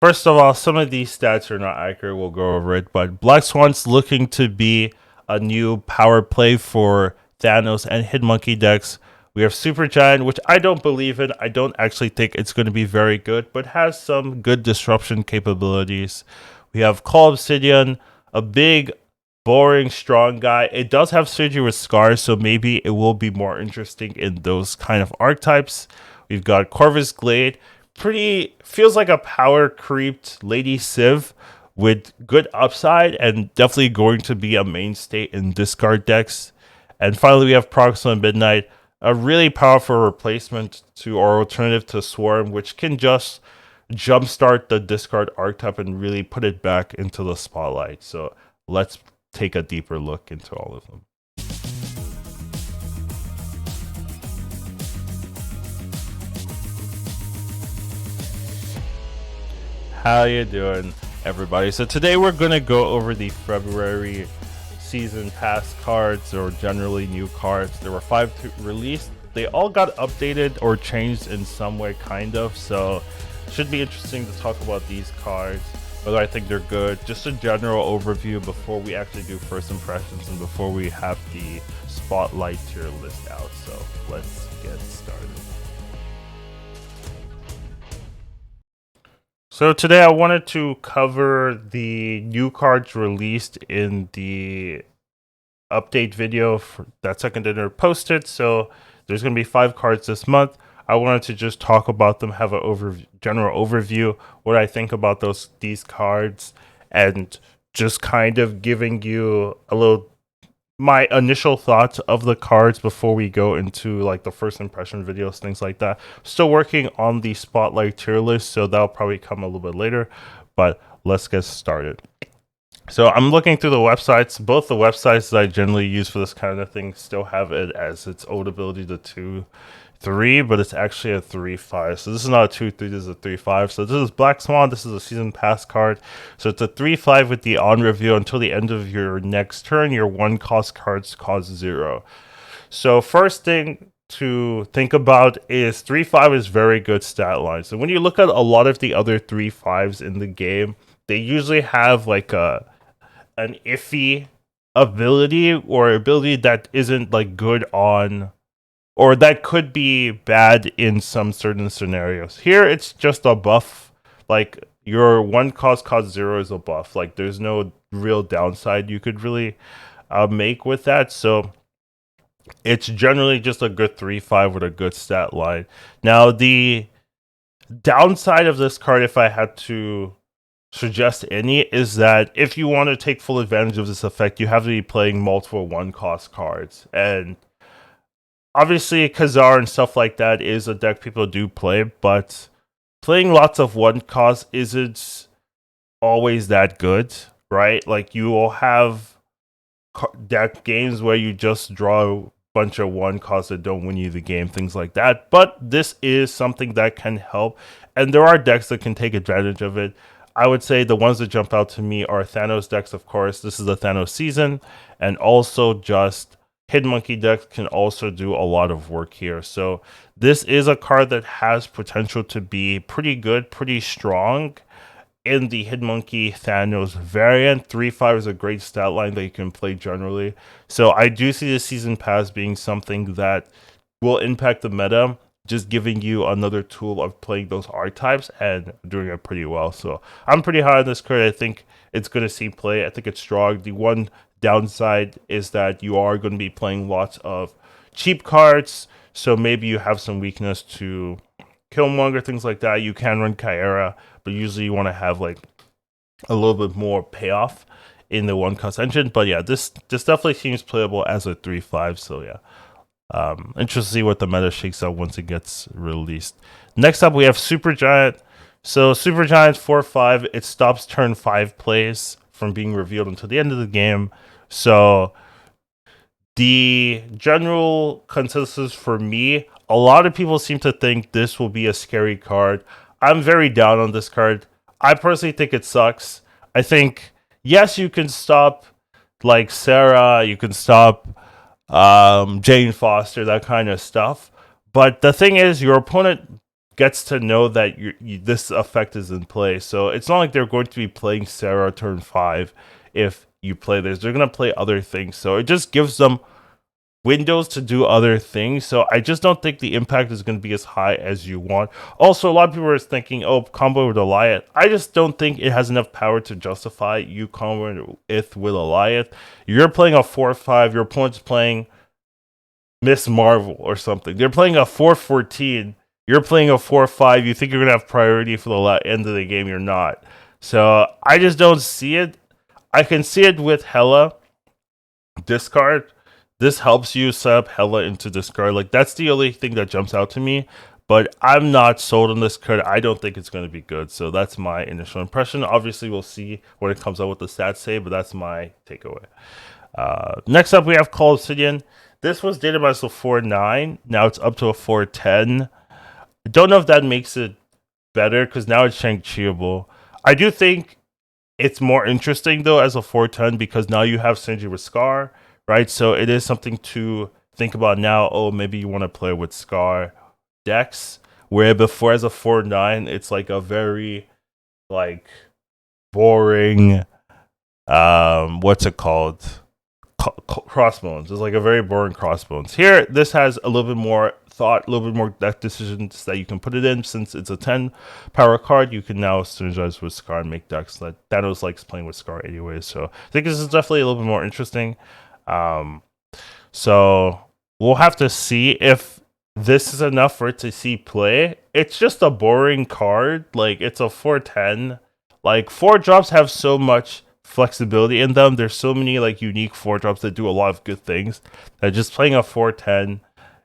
First of all, some of these stats are not accurate. We'll go over it. But Black Swan's looking to be a new power play for Thanos and Hit Monkey decks. We have SuperGiant, which I don't believe in. I don't actually think it's going to be very good, but has some good disruption capabilities. We have Cull Obsidian, a big, boring, strong guy. It does have surgery with scars, so maybe it will be more interesting in those kind of archetypes. We've got Corvus Glaive, pretty feels like a power creeped Lady Civ with good upside and definitely going to be a mainstay in discard decks. And finally, we have Proxima Midnight, a really powerful replacement to or alternative to Swarm, which can just jumpstart the discard archetype and really put it back into the spotlight. So let's take a deeper look into all of them. How you doing, everybody? So today we're gonna go over the February season pass cards, or generally new cards. There were 5 released. They all got updated or changed in some way, kind of. So should be interesting to talk about these cards, whether I think they're good. Just a general overview before we actually do first impressions and before we have the spotlight tier list out. So let's get started. So today I wanted to cover the new cards released in the update video that Second Dinner posted. So there's going to be 5 cards this month. I wanted to just talk about them, have a general overview, what I think about these cards, and just kind of giving you a little my initial thoughts of the cards before we go into like the first impression videos, things like that. Still working on the spotlight tier list, so that'll probably come a little bit later, but let's get started. So I'm looking through the websites. Both the websites that I generally use for this kind of thing still have it as its old ability to 2-3, but it's actually a 3-5. So this is not a 2-3, this is a 3-5. So this is Black Swan. This is a season pass card. So it's a 3-5 with the on review until the end of your next turn. Your 1-cost cards cost 0. So first thing to think about is 3-5 is very good stat line. So when you look at a lot of the other 3-5s in the game, they usually have like an iffy ability or ability that isn't like good on, or that could be bad in some certain scenarios. Here it's just a buff. Like your 1-cost cost 0 is a buff. Like there's no real downside you could really make with that. So it's generally just a good 3-5 with a good stat line. Now the downside of this card, if I had to suggest any, is that if you want to take full advantage of this effect, you have to be playing multiple 1-cost cards. And obviously Khazar and stuff like that is a deck people do play, but playing lots of 1-cost isn't always that good, right? Like you will have deck games where you just draw a bunch of 1-costs that don't win you the game, things like that. But this is something that can help, and there are decks that can take advantage of it. I would say the ones that jump out to me are Thanos decks, of course. This is the Thanos season, and also just Hidden Monkey decks can also do a lot of work here. So this is a card that has potential to be pretty good, pretty strong in the Hidden Monkey Thanos variant. 3-5 is a great stat line that you can play generally. So I do see the season pass being something that will impact the meta, just giving you another tool of playing those archetypes and doing it pretty well. So I'm pretty high on this card. I think it's going to see play. I think it's strong. The one downside is that you are going to be playing lots of cheap cards. So maybe you have some weakness to Killmonger, things like that. You can run Kyra, but usually you want to have like a little bit more payoff in the 1-cost engine. But yeah, this definitely seems playable as a 3-5. So yeah. Interested to see what the meta shakes out once it gets released. Next up, we have SuperGiant. So SuperGiant 4-5, it stops turn 5 plays from being revealed until the end of the game. So the general consensus for me, a lot of people seem to think this will be a scary card. I'm very down on this card. I personally think it sucks. I think, yes, you can stop like Sarah, you can stop Jane Foster, that kind of stuff. But the thing is, your opponent gets to know that this effect is in play. So it's not like they're going to be playing Sarah turn 5 if you play this. They're going to play other things. So it just gives them windows to do other things. So I just don't think the impact is going to be as high as you want. Also, a lot of people are thinking, oh, combo with Alliath. I just don't think it has enough power to justify you comboing it with Alliath. You're playing a 4-5. Your opponent's playing Miss Marvel or something. They're playing a 4-14. You're playing a 4-5. You think you're going to have priority for the end of the game. You're not. So I just don't see it. I can see it with Hela discard. This helps you set up Hela into discard. Like, that's the only thing that jumps out to me. But I'm not sold on this card. I don't think it's going to be good. So that's my initial impression. Obviously, we'll see when it comes out what the stats say, but that's my takeaway. Next up, we have Cull Obsidian. This was dated by a 4.9. Now it's up to a 4.10. I don't know if that makes it better because now it's Shang-Chiable. I do think it's more interesting, though, as a 4.10 because now you have synergy with Scar. Right, so it is something to think about now. Oh, maybe you want to play with Scar decks, where before as a 4.9, it's like a very like boring, what's it called? Crossbones. It's like a very boring Crossbones. Here, this has a little bit more thought, a little bit more deck decisions that you can put it in. Since it's a 10 power card, you can now synergize with Scar and make decks that Thanos likes playing with Scar anyway. So I think this is definitely a little bit more interesting. So we'll have to see if this is enough for it to see play. It's just a boring card. Like, it's a 4.10. Like, 4-drops have so much flexibility in them. There's so many like unique 4-drops that do a lot of good things that just playing a 4.10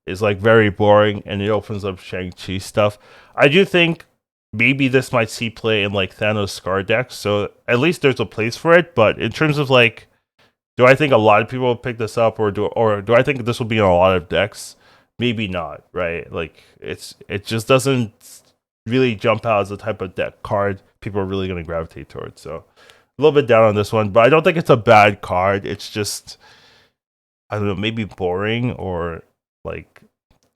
is like very boring, and it opens up Shang-Chi stuff. I do think maybe this might see play in like Thanos Scar decks, so at least there's a place for it. But in terms of like, do I think a lot of people will pick this up, or do I think this will be in a lot of decks? Maybe not, right? Like, it just doesn't really jump out as the type of deck card people are really going to gravitate towards. So a little bit down on this one, but I don't think it's a bad card. It's just, I don't know, maybe boring, or like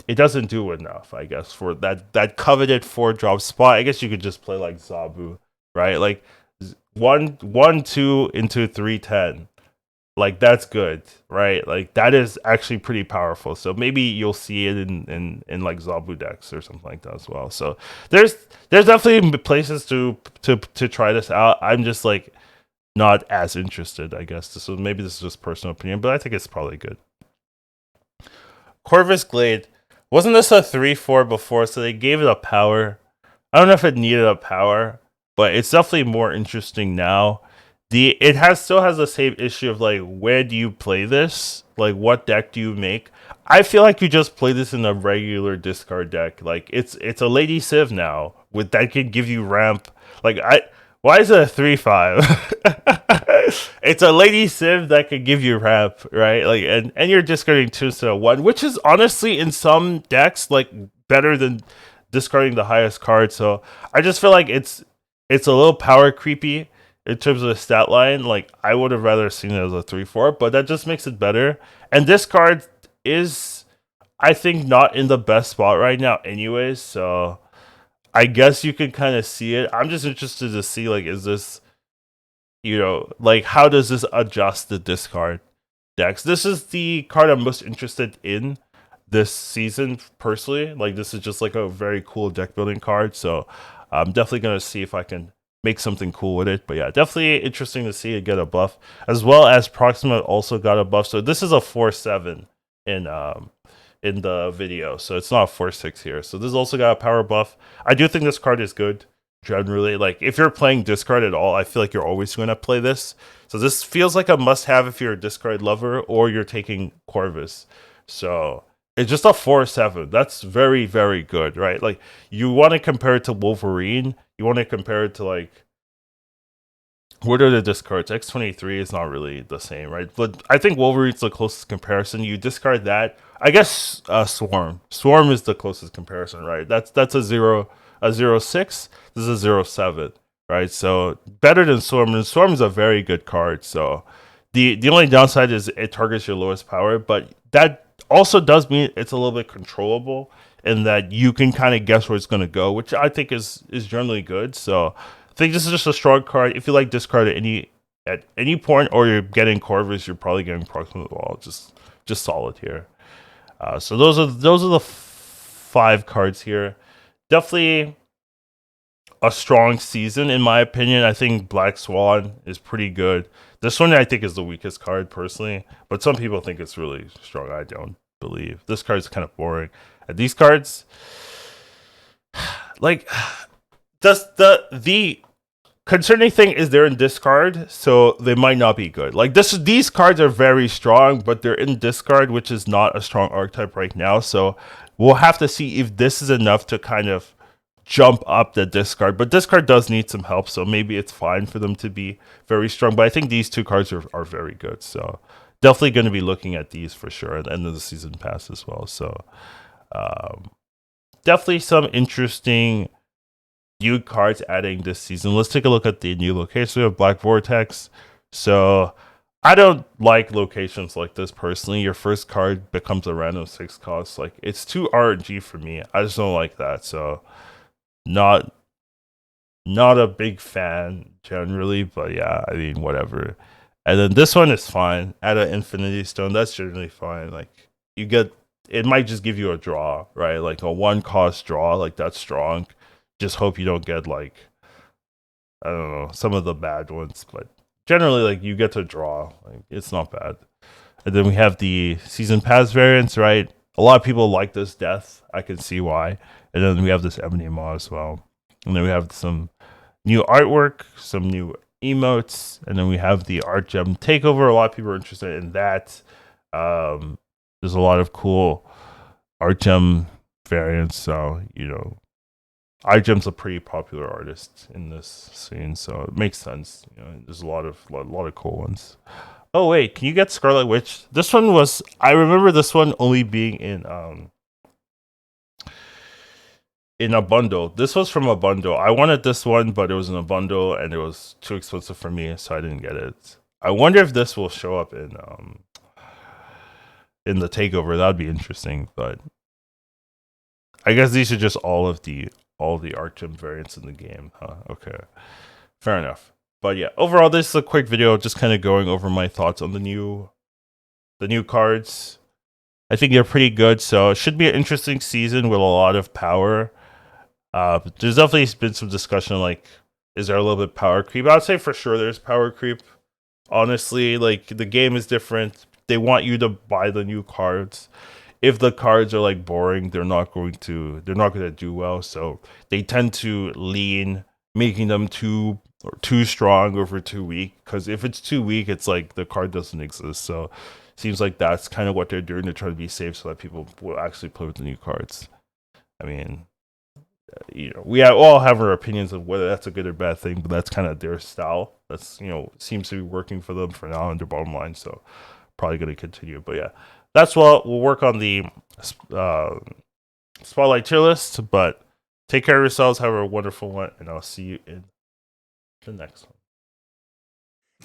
it doesn't do enough, I guess, for that coveted 4-drop spot. I guess you could just play like Zabu, right? Like 1-2 into 3-10. Like, that's good, right? Like, that is actually pretty powerful. So maybe you'll see it in like Zabu decks or something like that as well. So there's definitely places to try this out. I'm just like not as interested, I guess. So maybe this is just personal opinion, but I think it's probably good. Corvus Glaive. Wasn't this a 3-4 before? So they gave it a power. I don't know if it needed a power, but it's definitely more interesting now. It still has the same issue of like, where do you play this? Like, what deck do you make? I feel like you just play this in a regular discard deck. Like, it's a Lady Civ now with that can give you ramp. Like, why is it a 3-5? It's a Lady Civ that can give you ramp, right? Like, and you're discarding 2 instead of 1, which is honestly in some decks like better than discarding the highest card. So I just feel like it's a little power creepy. In terms of the stat line, like, I would have rather seen it as a 3-4, but that just makes it better. And this card is, I think, not in the best spot right now anyways, so I guess you can kind of see it. I'm just interested to see, like, is this, like, how does this adjust the discard decks? This is the card I'm most interested in this season, personally. Like, this is just, like, a very cool deck building card, so I'm definitely going to see if I can make something cool with it. But yeah, definitely interesting to see it get a buff, as well as Proxima also got a buff. So this is a 4-7 in the video, so it's not a 4-6 here. So this also got a power buff. I do think this card is good generally. Like, if you're playing discard at all, I feel like you're always going to play this. So this feels like a must-have if you're a discard lover or you're taking Corvus. So it's just a 4-7. That's very, very good, right? Like, you want to compare it to Wolverine. You want to compare it to, like, what are the discards? X-23 is not really the same, right? But I think Wolverine's the closest comparison. You discard that. I guess Swarm. Swarm is the closest comparison, right? That's a 0-6. This is a 0-7, right? So better than Swarm. And Swarm is a very good card. So the only downside is it targets your lowest power, but that also does mean it's a little bit controllable. and that you can kind of guess where it's going to go, which I think is generally good. So I think this is just a strong card. If you like discard at any point, or you're getting Corvus, you're probably getting Proxima Midnight. Just solid here. So those are the 5 cards here. Definitely a strong season in my opinion. I think Black Swan is pretty good. This one I think is the weakest card personally, but some people think it's really strong. I don't believe. This card is kind of boring. And these cards, like, the concerning thing is they're in discard, so they might not be good. Like these cards are very strong, but they're in discard, which is not a strong archetype right now. So we'll have to see if this is enough to kind of jump up the discard. But discard does need some help, so maybe it's fine for them to be very strong. But I think these 2 cards are very good. So definitely going to be looking at these for sure at the end of the season pass as well. So definitely some interesting new cards adding this season. Let's take a look at the new location. We have Black Vortex. So I don't like locations like this personally. Your first card becomes a random 6 cost. Like, it's too RNG for me. I just don't like that. So not a big fan generally, but yeah, I mean, whatever. And then this one is fine. Add an Infinity Stone. That's generally fine. Like, you get, it might just give you a draw, right? Like a 1 cost draw. Like, that's strong. Just hope you don't get, like, I don't know, some of the bad ones. But generally, like, you get to draw. Like, it's not bad. And then we have the Season Pass variants, right? A lot of people like this death. I can see why. And then we have this Ebony Maw as well. And then we have some new artwork, some new emotes, and then we have the Art Gem Takeover. A lot of people are interested in that. There's a lot of cool Art Gem variants, so, you know, Art Gem's a pretty popular artist in this scene, so it makes sense. You know, there's a lot of cool ones. Oh wait, can you get Scarlet Witch? This one was, I remember this one only being in a bundle. This was from a bundle. I wanted this one, but it was in a bundle and it was too expensive for me, so I didn't get it. I wonder if this will show up in the takeover. That'd be interesting, but I guess these are just all the Art Gem variants in the game, huh? Okay. Fair enough. But yeah, overall this is a quick video just kind of going over my thoughts on the new cards. I think they're pretty good, so it should be an interesting season with a lot of power. There's definitely been some discussion, like, is there a little bit of power creep? I would say for sure there's power creep. Honestly, like, the game is different. They want you to buy the new cards. If the cards are, like, boring, they're not going to do well. So they tend to lean, making them too strong over too weak. Because if it's too weak, it's like the card doesn't exist. So seems like that's kind of what they're doing. They're trying to be safe so that people will actually play with the new cards. I mean, you know, we all have our opinions of whether that's a good or bad thing, but that's kind of their style. That's, you know, seems to be working for them for now in their bottom line. So probably going to continue. But yeah, that's what we'll work on the Spotlight tier list. But take care of yourselves. Have a wonderful one, and I'll see you in the next one.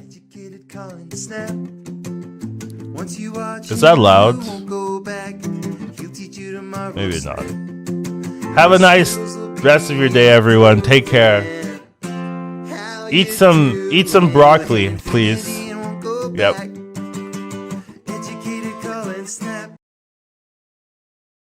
Is that loud? Maybe not. Have a nice rest of your day, everyone. Take care. Eat some broccoli, please. Yep.